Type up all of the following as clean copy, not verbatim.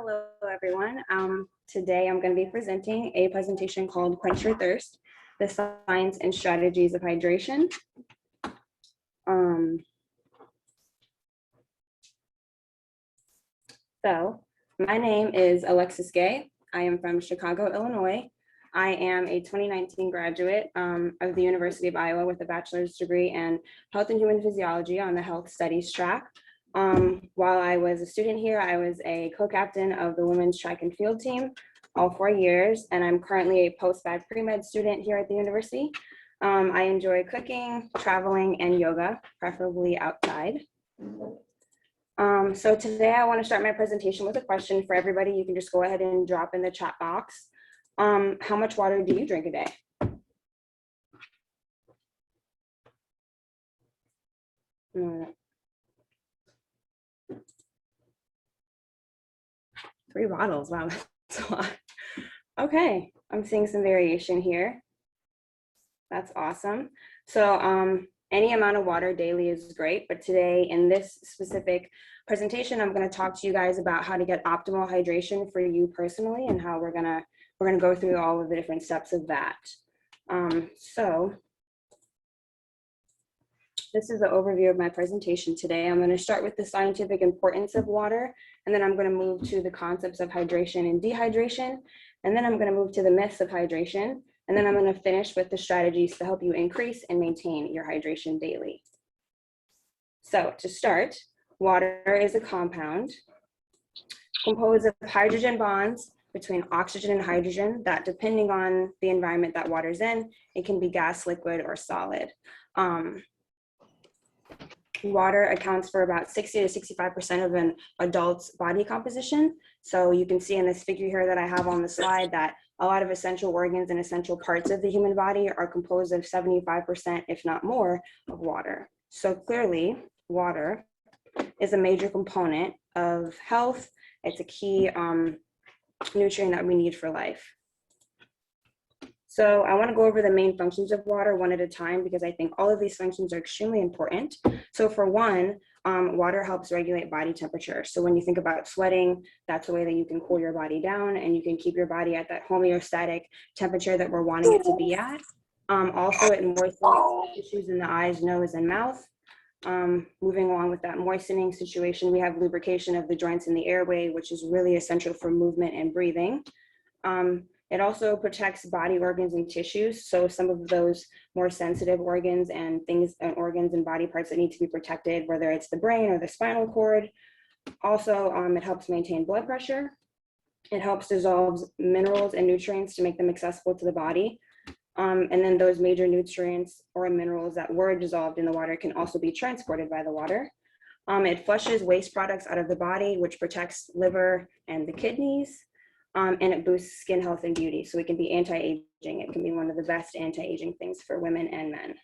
Hello, everyone. Today I'm going to be presenting a presentation called Quench Your Thirst, the Science and Strategies of Hydration. So my name is Alexis Gay. I am from Chicago, Illinois. I am a 2019 graduate of the University of Iowa with a bachelor's degree in Health and Human Physiology on the Health Studies track. While I was a student here, I was a co-captain of the women's track and field team all 4 years, and I'm currently a post-bac pre-med student here at the university. I enjoy cooking, traveling, and yoga, preferably outside. So today I want to start my presentation with a question for everybody. You can just go ahead and drop in the chat box. How much water do you drink a day? Three bottles, wow, that's a lot. Okay, I'm seeing some variation here. That's awesome. So any amount of water daily is great, but today in this specific presentation, I'm going to talk to you guys about how to get optimal hydration for you personally and how we're gonna go through all of the different steps of that. So this is the overview of my presentation today. I'm going to start with the scientific importance of water, and then I'm going to move to the concepts of hydration and dehydration, and then I'm going to move to the myths of hydration, and then I'm going to finish with the strategies to help you increase and maintain your hydration daily. So to start, water is a compound composed of hydrogen bonds between oxygen and hydrogen that, depending on the environment that water's in, it can be gas, liquid, or solid. Water accounts for about 60 to 65% of an adult's body composition. So you can see in this figure here that I have on the slide that a lot of essential organs and essential parts of the human body are composed of 75%, if not more, of water. So clearly, water is a major component of health. It's a key nutrient that we need for life. So I want to go over the main functions of water one at a time because I think all of these functions are extremely important. So for one, water helps regulate body temperature. So when you think about sweating, that's a way that you can cool your body down and you can keep your body at that homeostatic temperature that we're wanting it to be at. Also, it moistens tissues in the eyes, nose, and mouth. Moving along with that moistening situation, we have lubrication of the joints in the airway, which is really essential for movement and breathing. It also protects body organs and tissues. So some of those more sensitive organs and organs and body parts that need to be protected, whether it's the brain or the spinal cord. Also, it helps maintain blood pressure. It helps dissolve minerals and nutrients to make them accessible to the body. And then those major nutrients or minerals that were dissolved in the water can also be transported by the water. It flushes waste products out of the body, which protects liver and the kidneys. And it boosts skin health and beauty. So it can be anti-aging. It can be one of the best anti-aging things for women and men.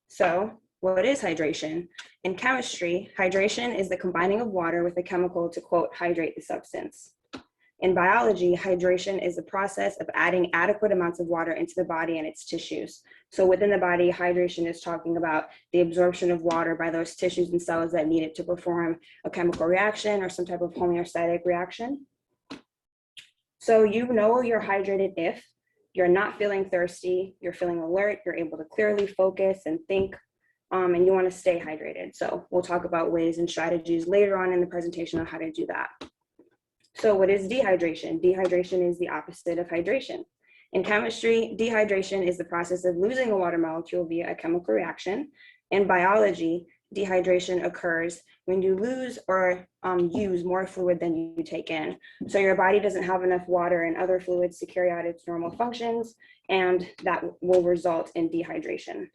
So what is hydration? In chemistry, hydration is the combining of water with a chemical to, quote, hydrate the substance. In biology, hydration is the process of adding adequate amounts of water into the body and its tissues. So within the body, hydration is talking about the absorption of water by those tissues and cells that need it to perform a chemical reaction or some type of homeostatic reaction. So you know you're hydrated if you're not feeling thirsty, you're feeling alert, you're able to clearly focus and think, and you want to stay hydrated. So we'll talk about ways and strategies later on in the presentation on how to do that. So what is dehydration? Dehydration is the opposite of hydration. In chemistry, dehydration is the process of losing a water molecule via a chemical reaction. In biology, dehydration occurs when you lose or use more fluid than you take in. So your body doesn't have enough water and other fluids to carry out its normal functions, and that will result in dehydration.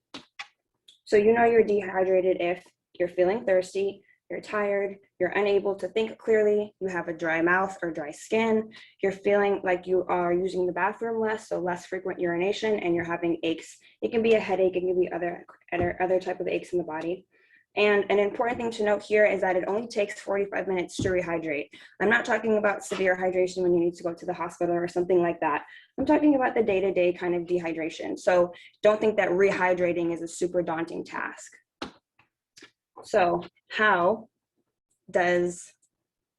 So you know you're dehydrated if you're feeling thirsty, you're tired, you're unable to think clearly, you have a dry mouth or dry skin, you're feeling like you are using the bathroom less, so less frequent urination, and you're having aches. It can be a headache, it can be other type of aches in the body. And an important thing to note here is that it only takes 45 minutes to rehydrate. I'm not talking about severe hydration when you need to go to the hospital or something like that. I'm talking about the day-to-day kind of dehydration. So don't think that rehydrating is a super daunting task. So how does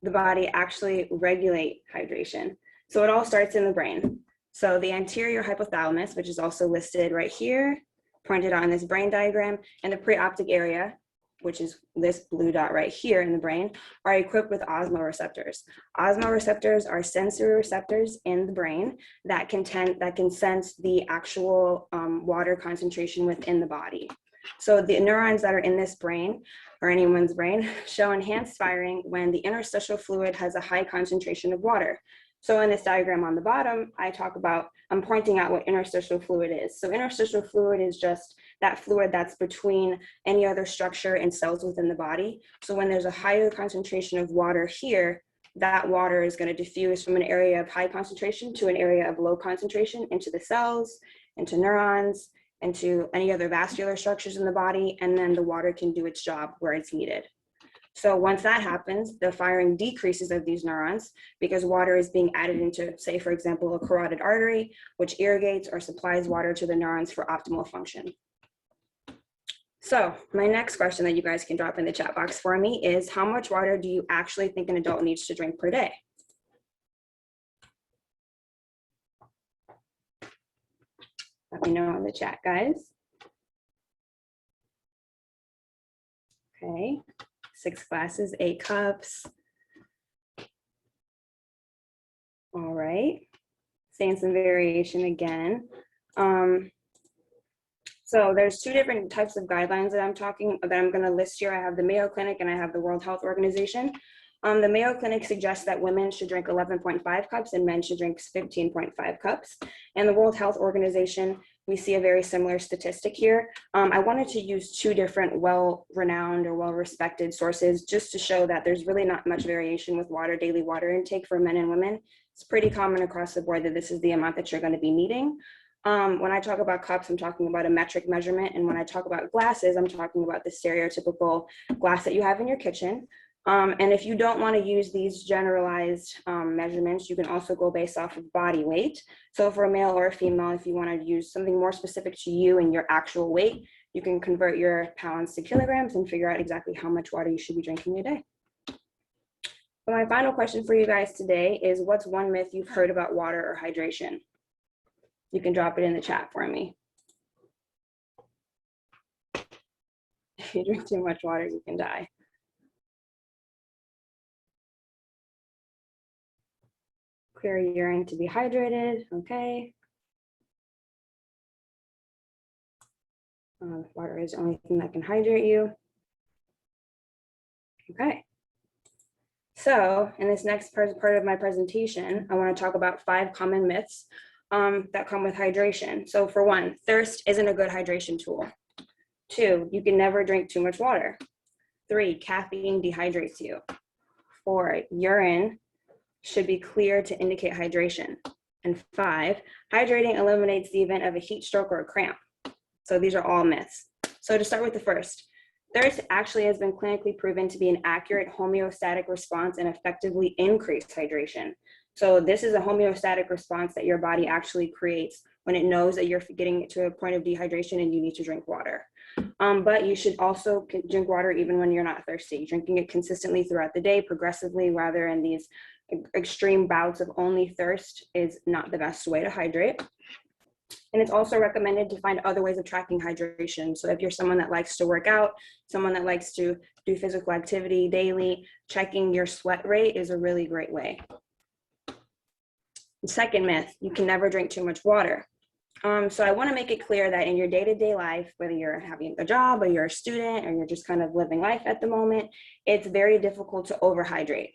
the body actually regulate hydration? So it all starts in the brain. So the anterior hypothalamus, which is also listed right here, pointed out in this brain diagram, and the preoptic area, which is this blue dot right here in the brain, are equipped with osmoreceptors. Osmoreceptors are sensory receptors in the brain that can sense the actual water concentration within the body. So the neurons that are in this brain, or anyone's brain, show enhanced firing when the interstitial fluid has a high concentration of water. So in this diagram on the bottom, I'm pointing out what interstitial fluid is. So interstitial fluid is just that fluid that's between any other structure and cells within the body. So when there's a higher concentration of water here, that water is going to diffuse from an area of high concentration to an area of low concentration into the cells, into neurons, into any other vascular structures in the body, and then the water can do its job where it's needed. So once that happens, the firing decreases of these neurons because water is being added into, say, for example, a carotid artery, which irrigates or supplies water to the neurons for optimal function. So my next question that you guys can drop in the chat box for me is, how much water do you actually think an adult needs to drink per day? Let me know in the chat, guys. Okay. 6 glasses, 8 cups. All right, seeing some variation again. So there's 2 different types of guidelines that I'm going to list here. I have the Mayo Clinic and I have the World Health Organization. The Mayo Clinic suggests that women should drink 11.5 cups and men should drink 15.5 cups. And the World Health Organization, we see a very similar statistic here. I wanted to use 2 different well-renowned or well-respected sources just to show that there's really not much variation with daily water intake for men and women. It's pretty common across the board that this is the amount that you're going to be needing. When I talk about cups, I'm talking about a metric measurement. And when I talk about glasses, I'm talking about the stereotypical glass that you have in your kitchen. And if you don't want to use these generalized measurements, you can also go based off of body weight. So for a male or a female, if you want to use something more specific to you and your actual weight, you can convert your pounds to kilograms and figure out exactly how much water you should be drinking a day. So my final question for you guys today is, what's one myth you've heard about water or hydration? You can drop it in the chat for me. If you drink too much water, you can die. Clear urine to be hydrated, okay. Water is the only thing that can hydrate you. Okay. So in this next part of my presentation, I want to talk about 5 common myths that come with hydration. So for 1, thirst isn't a good hydration tool. 2, you can never drink too much water. 3, caffeine dehydrates you. 4, urine should be clear to indicate hydration. And 5, hydrating eliminates the event of a heat stroke or a cramp. So these are all myths. So to start with the first, thirst actually has been clinically proven to be an accurate homeostatic response and effectively increase hydration. So this is a homeostatic response that your body actually creates when it knows that you're getting to a point of dehydration and you need to drink water. But you should also drink water even when you're not thirsty, drinking it consistently throughout the day, progressively, rather than these extreme bouts of only thirst is not the best way to hydrate. And it's also recommended to find other ways of tracking hydration. So if you're someone that likes to work out, someone that likes to do physical activity daily, checking your sweat rate is a really great way. The second myth, you can never drink too much water. So I want to make it clear that in your day-to-day life, whether you're having a job or you're a student or you're just kind of living life at the moment, it's very difficult to overhydrate.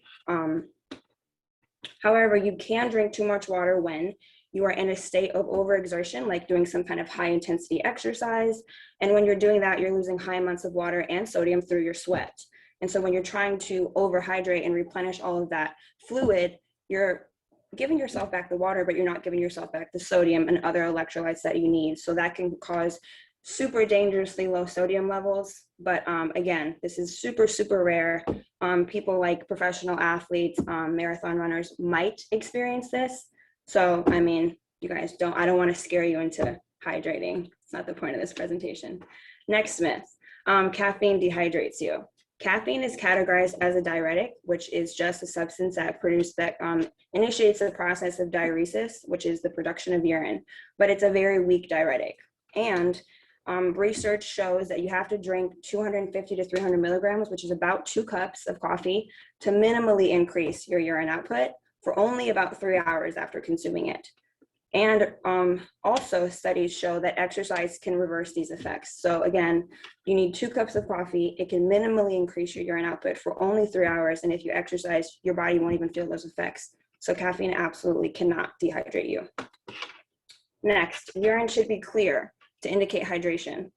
However, you can drink too much water when you are in a state of overexertion, like doing some kind of high intensity exercise. And when you're doing that, you're losing high amounts of water and sodium through your sweat. And so when you're trying to overhydrate and replenish all of that fluid, you're giving yourself back the water, but you're not giving yourself back the sodium and other electrolytes that you need. So that can cause super dangerously low sodium levels. But again, this is super, super rare. People like professional athletes, marathon runners might experience this. So, I mean, you guys I don't want to scare you into hydrating. It's not the point of this presentation. Next myth, caffeine dehydrates you. Caffeine is categorized as a diuretic, which is just a substance that initiates the process of diuresis, which is the production of urine, but it's a very weak diuretic. And research shows that you have to drink 250 to 300 milligrams, which is about 2 cups of coffee, to minimally increase your urine output for only about 3 hours after consuming it. And also studies show that exercise can reverse these effects. So again, you need 2 cups of coffee. It can minimally increase your urine output for only 3 hours. And if you exercise, your body won't even feel those effects. So caffeine absolutely cannot dehydrate you. Next, urine should be clear to indicate hydration.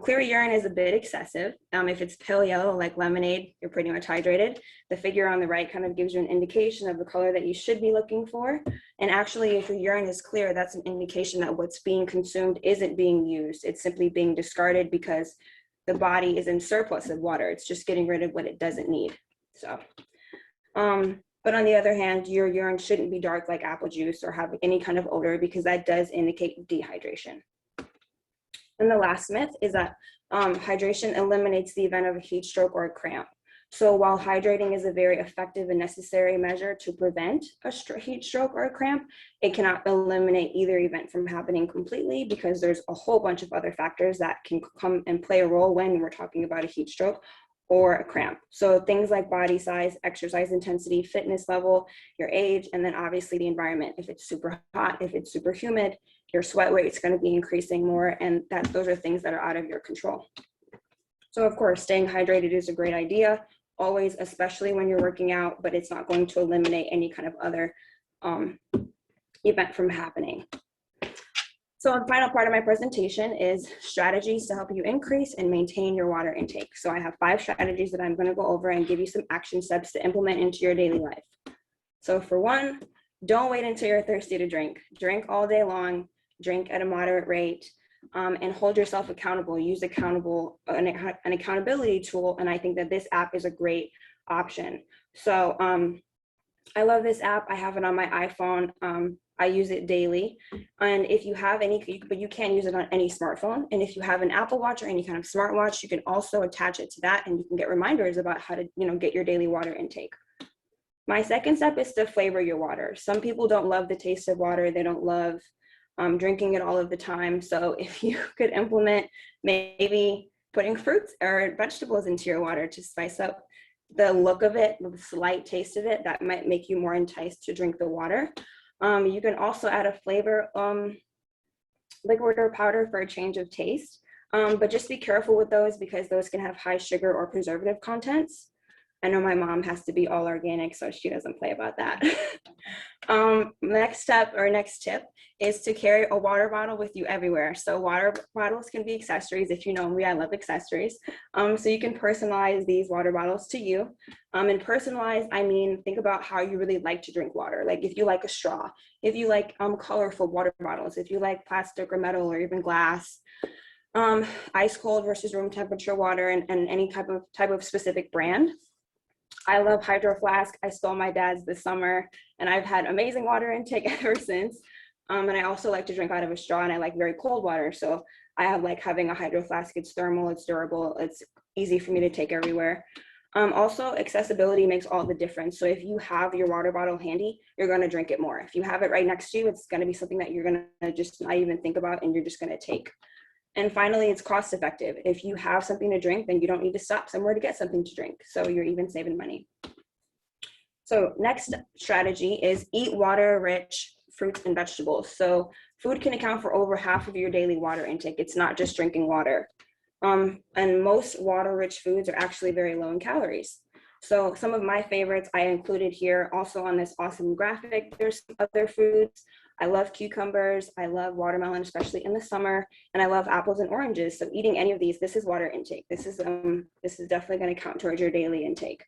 Clear urine is a bit excessive. If it's pale yellow like lemonade, you're pretty much hydrated. The figure on the right kind of gives you an indication of the color that you should be looking for. And actually, if your urine is clear, that's an indication that what's being consumed isn't being used. It's simply being discarded because the body is in surplus of water. It's just getting rid of what it doesn't need. So, but on the other hand, your urine shouldn't be dark like apple juice or have any kind of odor because that does indicate dehydration. And the last myth is that hydration eliminates the event of a heat stroke or a cramp. So while hydrating is a very effective and necessary measure to prevent a heat stroke or a cramp, it cannot eliminate either event from happening completely because there's a whole bunch of other factors that can come and play a role when we're talking about a heat stroke or a cramp. So things like body size, exercise intensity, fitness level, your age, and then obviously the environment. If it's super hot, if it's super humid, your sweat rate's going to be increasing more, and those are things that are out of your control. So of course, staying hydrated is a great idea, always, especially when you're working out, but it's not going to eliminate any kind of other event from happening. So the final part of my presentation is strategies to help you increase and maintain your water intake. So I have 5 strategies that I'm going to go over and give you some action steps to implement into your daily life. So for one, don't wait until you're thirsty to drink. Drink all day long. Drink at a moderate rate, and hold yourself accountable. Use an accountability tool, and I think that this app is a great option. So I love this app. I have it on my iPhone. I use it daily, and if you have but you can't use it on any smartphone. And if you have an Apple Watch or any kind of smartwatch, you can also attach it to that, and you can get reminders about how to, get your daily water intake. My second step is to flavor your water. Some people don't love the taste of water. They don't love drinking it all of the time. So if you could implement maybe putting fruits or vegetables into your water to spice up the look of it, the slight taste of it, that might make you more enticed to drink the water. You can also add a flavor, liquid or powder for a change of taste, but just be careful with those because those can have high sugar or preservative contents. I know my mom has to be all organic, so she doesn't play about that. Next tip is to carry a water bottle with you everywhere. So water bottles can be accessories. If you know me, I love accessories. So you can personalize these water bottles to you. And personalize, I mean, think about how you really like to drink water. Like if you like a straw, if you like colorful water bottles, if you like plastic or metal or even glass, ice cold versus room temperature water, and any type of specific brand. I love Hydro Flask. I stole my dad's this summer, and I've had amazing water intake ever since. And I also like to drink out of a straw, and I like very cold water. So I have like having a Hydro Flask. It's thermal, it's durable, it's easy for me to take everywhere. Also, accessibility makes all the difference. So if you have your water bottle handy, you're going to drink it more. If you have it right next to you, it's going to be something that you're going to just not even think about, and you're just going to take. And finally, it's cost effective. If you have something to drink, then you don't need to stop somewhere to get something to drink. So you're even saving money. So next strategy is eat water-rich fruits and vegetables. So food can account for over half of your daily water intake. It's not just drinking water. And most water-rich foods are actually very low in calories. So some of my favorites I included here also on this awesome graphic. There's some other foods. I love cucumbers. I love watermelon, especially in the summer, and I love apples and oranges. So eating any of these, this is water intake. This is definitely going to count towards your daily intake.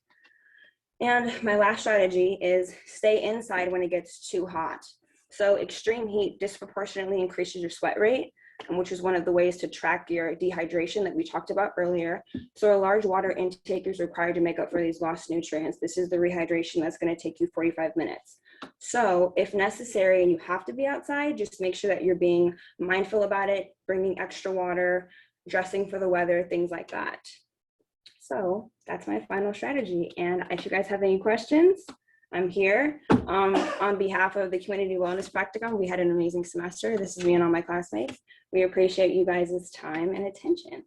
And my last strategy is stay inside when it gets too hot. So extreme heat disproportionately increases your sweat rate, which is one of the ways to track your dehydration that we talked about earlier. So a large water intake is required to make up for these lost nutrients. This is the rehydration that's going to take you 45 minutes. So if necessary and you have to be outside, just make sure that you're being mindful about it, bringing extra water, dressing for the weather, things like that. So that's my final strategy. And if you guys have any questions, I'm here. On behalf of the Community Wellness Practicum, we had an amazing semester. This is me and all my classmates. We appreciate you guys' time and attention.